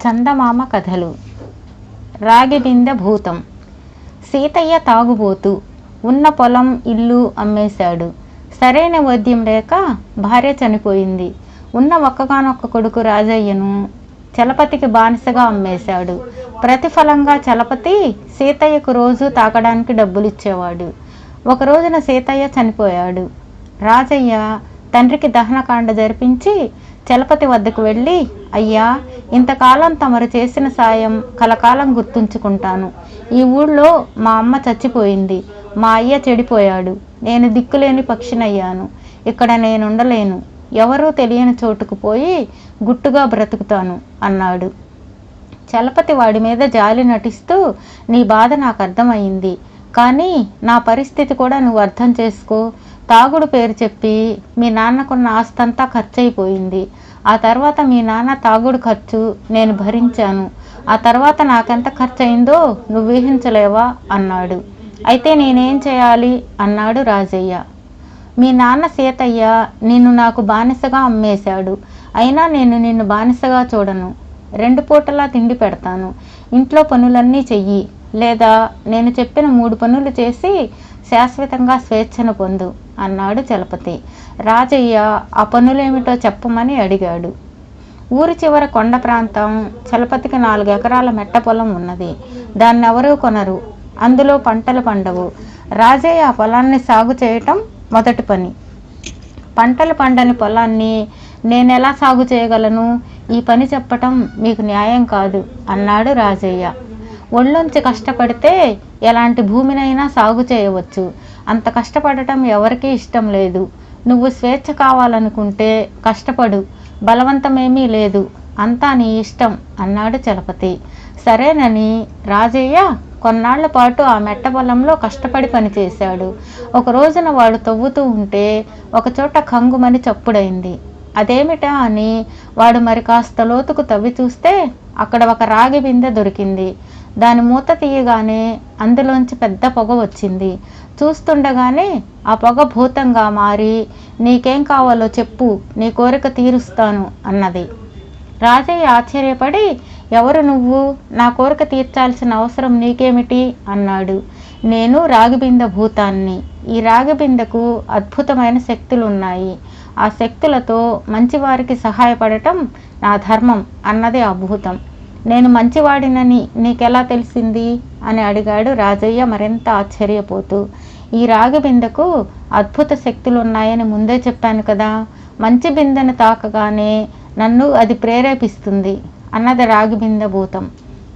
చందమామ కథలు. రాగి బిందె భూతం. సీతయ్య తాగుబోతు. ఉన్న పొలం ఇల్లు అమ్మేశాడు. సరైన వైద్యం లేక భార్య చనిపోయింది. ఉన్న ఒక్కగానొక్క కొడుకు రాజయ్యను చలపతికి బానిసగా అమ్మేశాడు. ప్రతిఫలంగా చలపతి సీతయ్యకు రోజు తాకడానికి డబ్బులిచ్చేవాడు. ఒక రోజున సీతయ్య చనిపోయాడు. రాజయ్య తండ్రికి దహనకాండ జరిపించి చలపతి వద్దకు వెళ్ళి, అయ్యా, ఇంతకాలం తమరు చేసిన సాయం కలకాలం గుర్తుంచుకుంటాను. ఈ ఊళ్ళో మా అమ్మ చచ్చిపోయింది, మా అయ్య చెడిపోయాడు, నేను దిక్కులేని పక్షినయ్యాను. ఇక్కడ నేనుండలేను, ఎవరూ తెలియని చోటుకు పోయి గుట్టుగా బ్రతుకుతాను అన్నాడు. చలపతి వాడి మీద జాలి నటిస్తూ, నీ బాధ నాకు అర్థమయ్యింది, కానీ నా పరిస్థితి కూడా నువ్వు అర్థం చేసుకో. తాగుడు పేరు చెప్పి మీ నాన్నకున్న ఆస్తంతా ఖర్చు అయిపోయింది. ఆ తర్వాత మీ నాన్న తాగుడు ఖర్చు నేను భరించాను. ఆ తర్వాత నాకెంత ఖర్చు అయిందో నువ్వు ఊహించలేవా అన్నాడు. అయితే నేనేం చేయాలి అన్నాడు రాజయ్య. మీ నాన్న సీతయ్య నిన్ను నాకు బానిసగా అమ్మేశాడు. అయినా నేను నిన్ను బానిసగా చూడను. 2 పూటలా తిండి పెడతాను. ఇంట్లో పనులన్నీ చెయ్యి, లేదా నేను చెప్పిన 3 పనులు చేసి శాశ్వతంగా స్వేచ్ఛను పొందు అన్నాడు చలపతి. రాజయ్య ఆ పనులేమిటో చెప్పమని అడిగాడు. ఊరి చివర కొండ ప్రాంతం. చలపతికి 4 ఎకరాల మెట్ట పొలం ఉన్నది. దాన్ని ఎవరూ కొనరు. అందులో పంటలు పండవు. రాజయ్య ఆ పొలాన్ని సాగు చేయటం మొదటి పని. పంటలు పండని పొలాన్ని నేనెలా సాగు చేయగలను? ఈ పని చెప్పటం మీకు న్యాయం కాదు అన్నాడు రాజయ్య. ఒళ్ళొంచి కష్టపడితే ఎలాంటి భూమినైనా సాగు చేయవచ్చు. అంత కష్టపడటం ఎవరికీ ఇష్టం లేదు. నువ్వు స్వేచ్ఛ కావాలనుకుంటే కష్టపడు, బలవంతమేమీ లేదు, అంతా నీ ఇష్టం అన్నాడు చలపతి. సరేనని రాజయ్య కొన్నాళ్ల పాటు ఆ మెట్ట పొలంలో కష్టపడి పనిచేశాడు. ఒక రోజున వాడు తవ్వుతూ ఉంటే ఒకచోట కంగుమని చప్పుడైంది. అదేమిటా అని వాడు మరి కాస్త లోతుకు తవ్వి చూస్తే అక్కడ ఒక రాగి బిందె దొరికింది. దాని మూత తీయగానే అందులోంచి పెద్ద పొగ వచ్చింది. చూస్తుండగానే ఆ పొగ భూతంగా మారి, నీకేం కావాలో చెప్పు, నీ కోరిక తీరుస్తాను అన్నది. రాజయ్య ఆశ్చర్యపడి, ఎవరు నువ్వు? నా కోరిక తీర్చాల్సిన అవసరం నీకేమిటి అన్నాడు. నేను రాగిబిందె భూతాన్ని. ఈ రాగిబిందెకు అద్భుతమైన శక్తులున్నాయి. ఆ శక్తులతో మంచివారికి సహాయపడటం నా ధర్మం అన్నది ఆ భూతం. నేను మంచివాడినని నీకెలా తెలిసింది అని అడిగాడు రాజయ్య మరింత ఆశ్చర్యపోతూ. ఈ రాగి బిందెకు అద్భుత శక్తులు ఉన్నాయని ముందే చెప్పాను కదా. మంచి బిందెను తాకగానే నన్ను అది ప్రేరేపిస్తుంది అన్నది రాగి బిందె భూతం.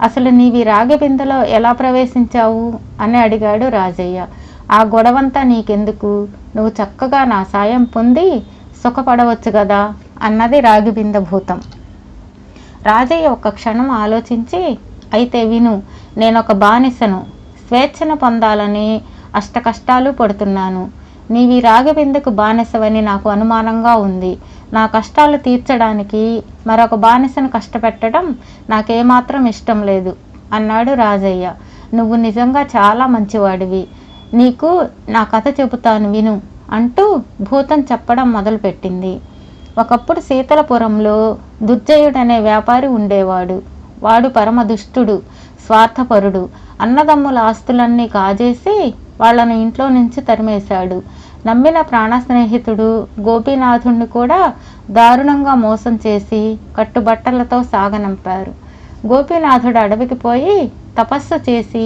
అసలు నీవి రాగి బిందెలో ఎలా ప్రవేశించావు అని అడిగాడు రాజయ్య. ఆ గొడవంతా నీకెందుకు, నువ్వు చక్కగా నా సాయం పొంది సుఖపడవచ్చు కదా అన్నది రాగి బిందె భూతం. రాజయ్య ఒక్క క్షణం ఆలోచించి, అయితే విను, నేనొక బానిసను. స్వేచ్ఛను పొందాలని అష్ట కష్టాలు పడుతున్నాను. నీవి రాగబిందెకు బానిసవని నాకు అనుమానంగా ఉంది. నా కష్టాలు తీర్చడానికి మరొక బానిసను కష్టపెట్టడం నాకేమాత్రం ఇష్టం లేదు అన్నాడు రాజయ్య. నువ్వు నిజంగా చాలా మంచివాడివి. నీకు నా కథ చెబుతాను విను అంటూ భూతం చెప్పడం మొదలుపెట్టింది. ఒకప్పుడు శీతలపురంలో దుర్జయుడనే వ్యాపారి ఉండేవాడు. వాడు పరమ దుష్టుడు, స్వార్థపరుడు. అన్నదమ్ముల ఆస్తులన్నీ కాజేసి వాళ్లను ఇంట్లో నుంచి తరిమేశాడు. నమ్మిన ప్రాణ స్నేహితుడు గోపీనాథుణ్ణి కూడా దారుణంగా మోసం చేసి కట్టుబట్టలతో సాగనంపారు. గోపీనాథుడు అడవికి పోయి తపస్సు చేసి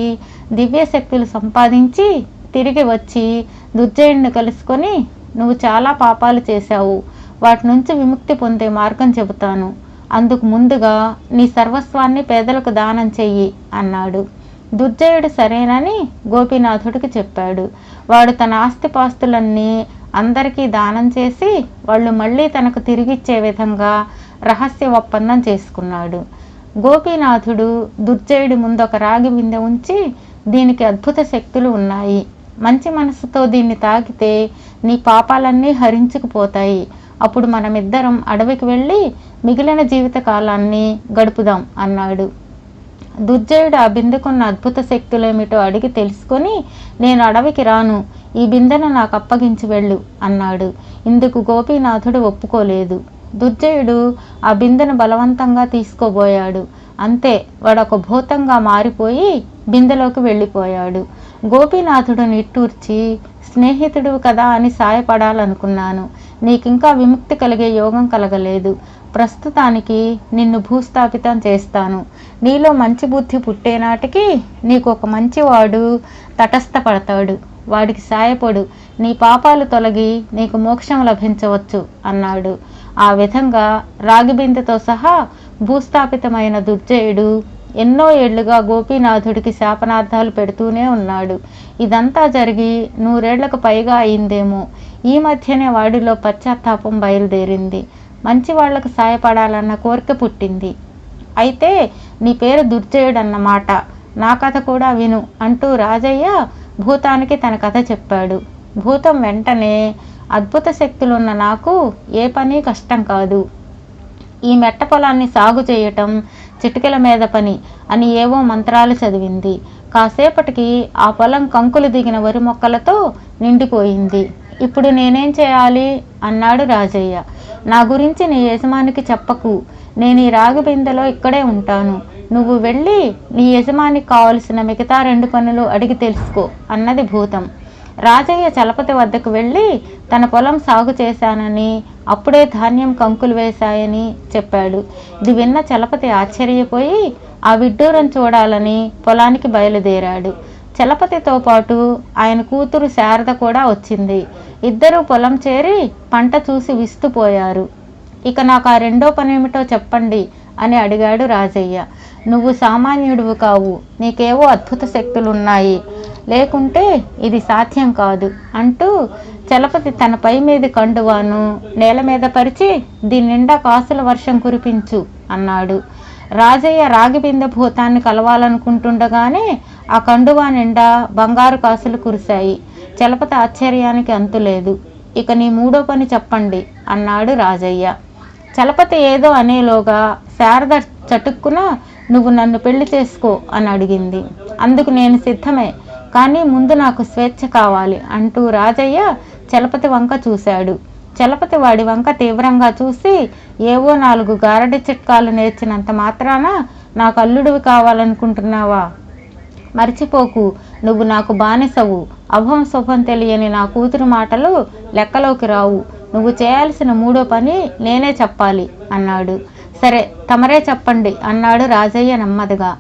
దివ్యశక్తులు సంపాదించి తిరిగి వచ్చి దుర్జయుడిని కలుసుకొని, నువ్వు చాలా పాపాలు చేశావు, వాటి నుంచి విముక్తి పొందే మార్గం చెబుతాను. అందుకు ముందుగా నీ సర్వస్వాన్ని పేదలకు దానం చెయ్యి అన్నాడు. దుర్జయుడు సరేనని గోపీనాథుడికి చెప్పాడు. వాడు తన ఆస్తిపాస్తులన్నీ అందరికీ దానం చేసి వాళ్ళు మళ్ళీ తనకు తిరిగిచ్చే విధంగా రహస్య ఒప్పందం చేసుకున్నాడు. గోపీనాథుడు దుర్జయుడి ముందు ఒక రాగి బిందె ఉంచి, దీనికి అద్భుత శక్తులు ఉన్నాయి. మంచి మనసుతో దీన్ని తాకితే నీ పాపాలన్నీ హరించుకుపోతాయి. అప్పుడు మనమిద్దరం అడవికి వెళ్ళి మిగిలిన జీవిత కాలాన్ని గడుపుదాం అన్నాడు. దుర్జయుడు ఆ బిందెకున్న అద్భుత శక్తులేమిటో అడిగి తెలుసుకొని, నేను అడవికి రాను, ఈ బిందెను నాకు అప్పగించి వెళ్ళు అన్నాడు. ఇందుకు గోపీనాథుడు ఒప్పుకోలేదు. దుర్జయుడు ఆ బిందెను బలవంతంగా తీసుకోబోయాడు. అంతే వాడొక భూతంగా మారిపోయి బిందెలోకి వెళ్ళిపోయాడు. గోపీనాథుడు నిట్టూర్చి, స్నేహితుడు కదా అని సాయపడాలనుకున్నాను. నీకింకా విముక్తి కలిగే యోగం కలగలేదు. ప్రస్తుతానికి నిన్ను భూస్థాపితం చేస్తాను. నీలో మంచి బుద్ధి పుట్టేనాటికి నీకు ఒక మంచివాడు తటస్థపడతాడు. వాడికి సాయపడు. నీ పాపాలు తొలగి నీకు మోక్షం లభించవచ్చు అన్నాడు. ఆ విధంగా రాగిబిందెతో సహా భూస్థాపితమైన దుర్జయుడు ఎన్నో ఏళ్లుగా గోపీనాథుడికి శాపనార్థాలు పెడుతూనే ఉన్నాడు. ఇదంతా జరిగి 100 ఏళ్లకు పైగా అయిందేమో. ఈ మధ్యనే వాడిలో పశ్చాత్తాపం బయలుదేరింది. మంచి వాళ్లకు సాయపడాలన్న కోరిక పుట్టింది. అయితే నీ పేరు దుర్జయుడన్నమాట. నా కథ కూడా విను అంటూ రాజయ్య భూతానికి తన కథ చెప్పాడు. భూతం వెంటనే, అద్భుత శక్తులున్న నాకు ఏ పని కష్టం కాదు. ఈ మెట్ట పొలాన్ని సాగు చేయటం చిటికెల మీద పని అని ఏవో మంత్రాలు చదివింది. కాసేపటికి ఆ పొలం కంకులు దిగిన వరి మొక్కలతో నిండిపోయింది. ఇప్పుడు నేనేం చేయాలి అన్నాడు రాజయ్య. నా గురించి నీ యజమానికి చెప్పకు. నేను ఈ రాగి బిందెలో ఇక్కడే ఉంటాను. నువ్వు వెళ్ళి నీ యజమానికి కావలసిన మిగతా 2 పనులు అడిగి తెలుసుకో అన్నది భూతం. రాజయ్య చలపతి వద్దకు వెళ్ళి తన పొలం సాగు చేశానని, అప్పుడే ధాన్యం కంకులు వేశాయని చెప్పాడు. ఇది విన్న చలపతి ఆశ్చర్యపోయి ఆ విడ్డూరం చూడాలని పొలానికి బయలుదేరాడు. చలపతితో పాటు ఆయన కూతురు శారద కూడా వచ్చింది. ఇద్దరూ పొలం చేరి పంట చూసి విస్తుపోయారు. ఇక నాకు ఆ 2వ పనేమిటో చెప్పండి అని అడిగాడు రాజయ్య. నువ్వు సామాన్యుడువు కావు, నీకేవో అద్భుత శక్తులున్నాయి, లేకుంటే ఇది సాధ్యం కాదు అంటూ చలపతి తన పై మీది కండువాను నేల మీద పరిచి దీని నిండా కాసుల వర్షం కురిపించు అన్నాడు. రాజయ్య రాగి బిందె భూతాన్ని కలవాలనుకుంటుండగానే ఆ కండువా నిండా బంగారు కాసులు కురిశాయి. చలపతి ఆశ్చర్యానికి అంతులేదు. ఇక నీ 3వ పని చెప్పండి అన్నాడు రాజయ్య. చలపతి ఏదో అనేలోగా శారద చటుక్కున నువ్వు నన్ను పెళ్లి చేసుకో అని అడిగింది. అందుకు నేను సిద్ధమే, కానీ ముందు నాకు స్వేచ్ఛ కావాలి అంటూ రాజయ్య చలపతి వంక చూశాడు. చలపతి వాడి వంక తీవ్రంగా చూసి, ఏవో 4 గారడి చిట్కాలు నేర్చినంత మాత్రాన నాకు అల్లుడివి కావాలనుకుంటున్నావా? మర్చిపోకు, నువ్వు నాకు బానిసవు. అభం శుభం తెలియని నా కూతురు మాటలు లెక్కలోకి రావు. నువ్వు చేయాల్సిన 3వ పని నేనే చెప్పాలి అన్నాడు. సరే, తమరే చెప్పండి అన్నాడు రాజయ్య నెమ్మదిగా.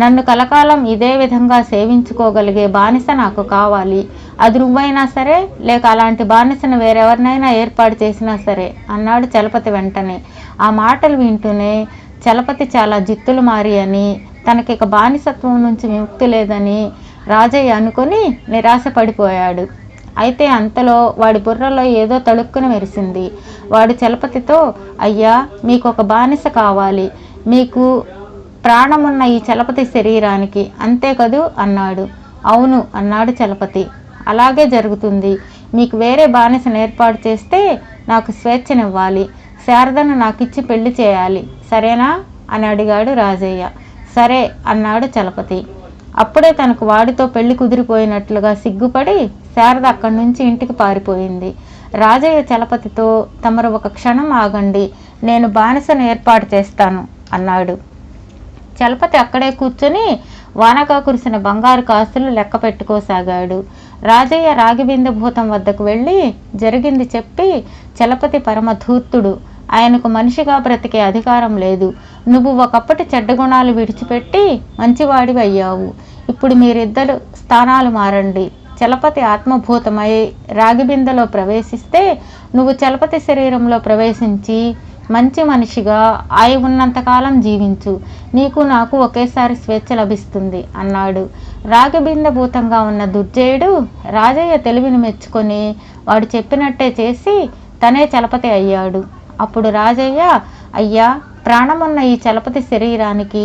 నన్ను కలకాలం ఇదే విధంగా సేవించుకోగలిగే బానిస నాకు కావాలి. అది నువ్వైనా సరే, లేక అలాంటి బానిసను వేరెవరినైనా ఏర్పాటు చేసినా సరే అన్నాడు చలపతి వెంటనే. ఆ మాటలు వింటూనే చలపతి చాలా జిత్తులు మారి అని, తనకిక బానిసత్వం నుంచి విముక్తి లేదని రాజయ్య అనుకొని నిరాశపడిపోయాడు. అయితే అంతలో వాడి బుర్రలో ఏదో తళుక్కున మెరిసింది. వాడు చలపతితో, అయ్యా, మీకు ఒక బానిస కావాలి. మీకు ప్రాణమున్న ఈ చలపతి శరీరానికి, అంతే కదూ అన్నాడు. అవును అన్నాడు చలపతి. అలాగే జరుగుతుంది. మీకు వేరే బానిసను ఏర్పాటు చేస్తే నాకు స్వేచ్ఛనివ్వాలి. శారదను నాకిచ్చి పెళ్లి చేయాలి, సరేనా అని అడిగాడు రాజయ్య. సరే అన్నాడు చలపతి. అప్పుడే తనకు వాడితో పెళ్లి కుదిరిపోయినట్లుగా సిగ్గుపడి శారద అక్కడి నుంచి ఇంటికి పారిపోయింది. రాజయ్య చలపతితో, తమరు ఒక క్షణం ఆగండి, నేను బానిసను ఏర్పాటు చేస్తాను అన్నాడు. చలపతి అక్కడే కూర్చొని వానగా కురిసిన బంగారు కాసులు లెక్క పెట్టుకోసాగాడు. రాజయ్య రాగిబిందె భూతం వద్దకు వెళ్ళి జరిగింది చెప్పి, చలపతి పరమ ధూర్తుడు, ఆయనకు మనిషిగా బ్రతికే అధికారం లేదు. నువ్వు ఒకప్పటి చెడ్డ గుణాలు విడిచిపెట్టి మంచివాడివి అయ్యావు. ఇప్పుడు మీరిద్దరు స్థానాలు మారండి. చలపతి ఆత్మభూతమై రాగిబిందెలో ప్రవేశిస్తే నువ్వు చలపతి శరీరంలో ప్రవేశించి మంచి మనిషిగా ఉన్నంతకాలం జీవించు. నీకు నాకు ఒకేసారి స్వేచ్ఛ లభిస్తుంది అన్నాడు. రాగిబిందె భూతంగా ఉన్న దుర్జయుడు రాజయ్య తెలివిని మెచ్చుకొని వాడు చెప్పినట్టే చేసి తనే చలపతి అయ్యాడు. అప్పుడు రాజయ్య, అయ్యా, ప్రాణమున్న ఈ చలపతి శరీరానికి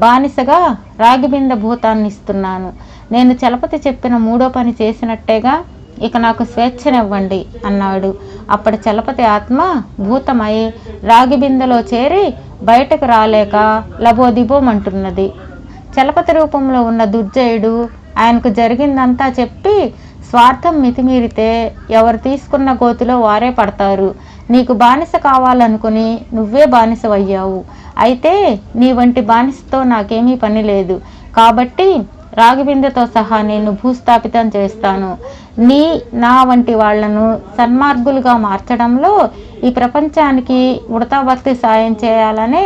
బానిసగా రాగిబిందె భూతాన్ని ఇస్తున్నాను. నేను చలపతి చెప్పిన 3వ పని చేసినట్టేగా, ఇక నాకు స్వేచ్ఛనివ్వండి అన్నాడు. అప్పటి చలపతి ఆత్మ భూతమై రాగిబిందెలో చేరి బయటకు రాలేక లబోదిబోమంటున్నది. చలపతి రూపంలో ఉన్న దుర్జయుడు ఆయనకు జరిగిందంతా చెప్పి, స్వార్థం మితిమీరితే ఎవరు తీసుకున్న గోతిలో వారే పడతారు. నీకు బానిస కావాలనుకుని నువ్వే బానిసవయ్యావు. అయితే నీ వంటి బానిసతో నాకేమీ పని లేదు. కాబట్టి రాగిబిందెతో సహా నేను భూస్థాపితం చేస్తాను. నా వంటి వాళ్లను సన్మార్గులుగా మార్చడంలో ఈ ప్రపంచానికి ఉడతా భక్తి సాయం చేయాలనే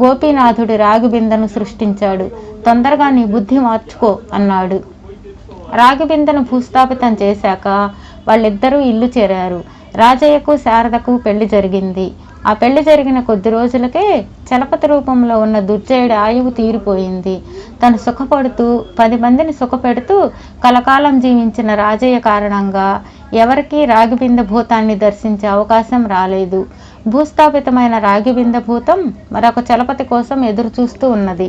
గోపీనాథుడి రాగిబిందెను సృష్టించాడు. తొందరగా నీ బుద్ధి మార్చుకో అన్నాడు. రాగిబిందెను భూస్థాపితం చేశాక వాళ్ళిద్దరూ ఇల్లు చేరారు. రాజయ్యకు శారదకు పెళ్లి జరిగింది. ఆ పెళ్లి జరిగిన కొద్ది రోజులకే చలపతి రూపంలో ఉన్న దుర్జయుడి ఆయువు తీరిపోయింది. తను సుఖపడుతూ 10 మందిని సుఖపెడుతూ కలకాలం జీవించిన రాజయ్య కారణంగా ఎవరికీ రాగిబిందె భూతాన్ని దర్శించే అవకాశం రాలేదు. భూస్థాపితమైన రాగిబిందె భూతం మరొక చలపతి కోసం ఎదురు చూస్తూ ఉన్నది.